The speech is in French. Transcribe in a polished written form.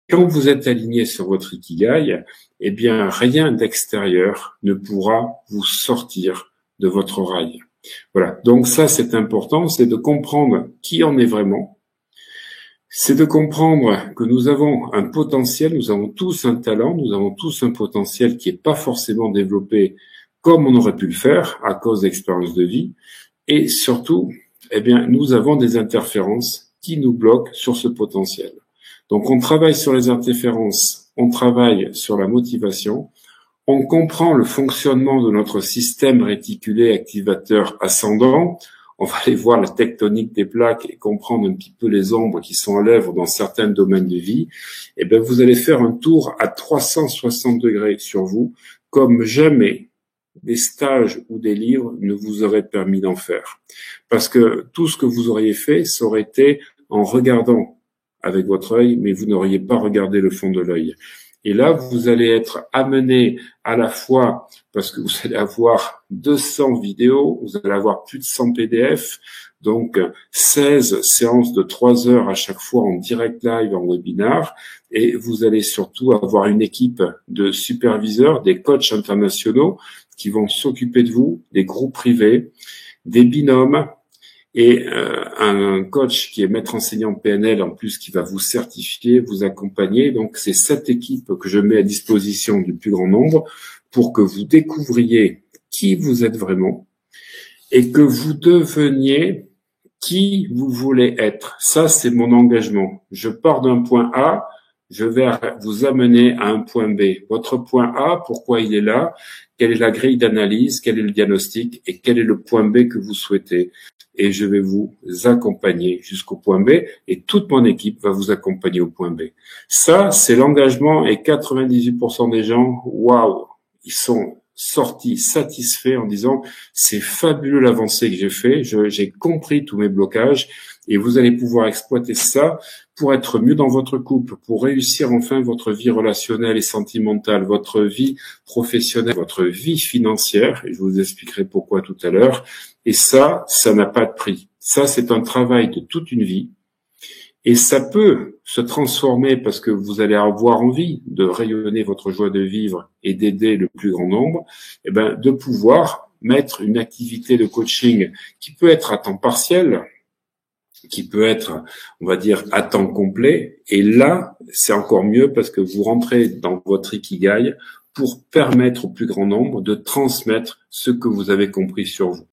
Quand vous êtes aligné sur votre Ikigai, eh bien, rien d'extérieur ne pourra vous sortir de votre rail. Voilà. Donc ça, c'est important, c'est de comprendre qui on est vraiment. C'est de comprendre que nous avons un potentiel, nous avons tous un talent, nous avons tous un potentiel qui n'est pas forcément développé comme on aurait pu le faire à cause d'expériences de vie. Et surtout, eh bien, nous avons des interférences qui nous bloquent sur ce potentiel. Donc, on travaille sur les interférences, on travaille sur la motivation, on comprend le fonctionnement de notre système réticulé activateur ascendant. On va aller voir la tectonique des plaques et comprendre un petit peu les ombres qui sont à l'œuvre dans certains domaines de vie. Et bien, vous allez faire un tour à 360 degrés sur vous, comme jamais des stages ou des livres ne vous auraient permis d'en faire. Parce que tout ce que vous auriez fait, ça aurait été en regardant avec votre œil, mais vous n'auriez pas regardé le fond de l'œil. Et là, vous allez être amené à la fois, parce que vous allez avoir 200 vidéos, vous allez avoir plus de 100 PDF, donc 16 séances de 3 heures à chaque fois en direct live, en webinar, et vous allez surtout avoir une équipe de superviseurs, des coachs internationaux qui vont s'occuper de vous, des groupes privés, des binômes, et un coach qui est maître enseignant PNL en plus qui va vous certifier, vous accompagner. Donc c'est cette équipe que je mets à disposition du plus grand nombre pour que vous découvriez qui vous êtes vraiment et que vous deveniez qui vous voulez être. Ça, c'est mon engagement. Je pars d'un point A, je vais vous amener à un point B. Votre point A, pourquoi il est là? Quelle est la grille d'analyse? Quel est le diagnostic? Et quel est le point B que vous souhaitez? Et je vais vous accompagner jusqu'au point B et toute mon équipe va vous accompagner au point B. Ça, c'est l'engagement et 98% des gens, waouh, ils sont sortis satisfaits en disant c'est fabuleux l'avancée que j'ai fait, j'ai compris tous mes blocages et vous allez pouvoir exploiter ça pour être mieux dans votre couple, pour réussir enfin votre vie relationnelle et sentimentale, votre vie professionnelle, votre vie financière, et je vous expliquerai pourquoi tout à l'heure. Et ça n'a pas de prix. Ça, c'est un travail de toute une vie. Et ça peut se transformer parce que vous allez avoir envie de rayonner votre joie de vivre et d'aider le plus grand nombre, eh ben, de pouvoir mettre une activité de coaching qui peut être à temps partiel, qui peut être, on va dire, à temps complet. Et là, c'est encore mieux parce que vous rentrez dans votre Ikigai pour permettre au plus grand nombre de transmettre ce que vous avez compris sur vous.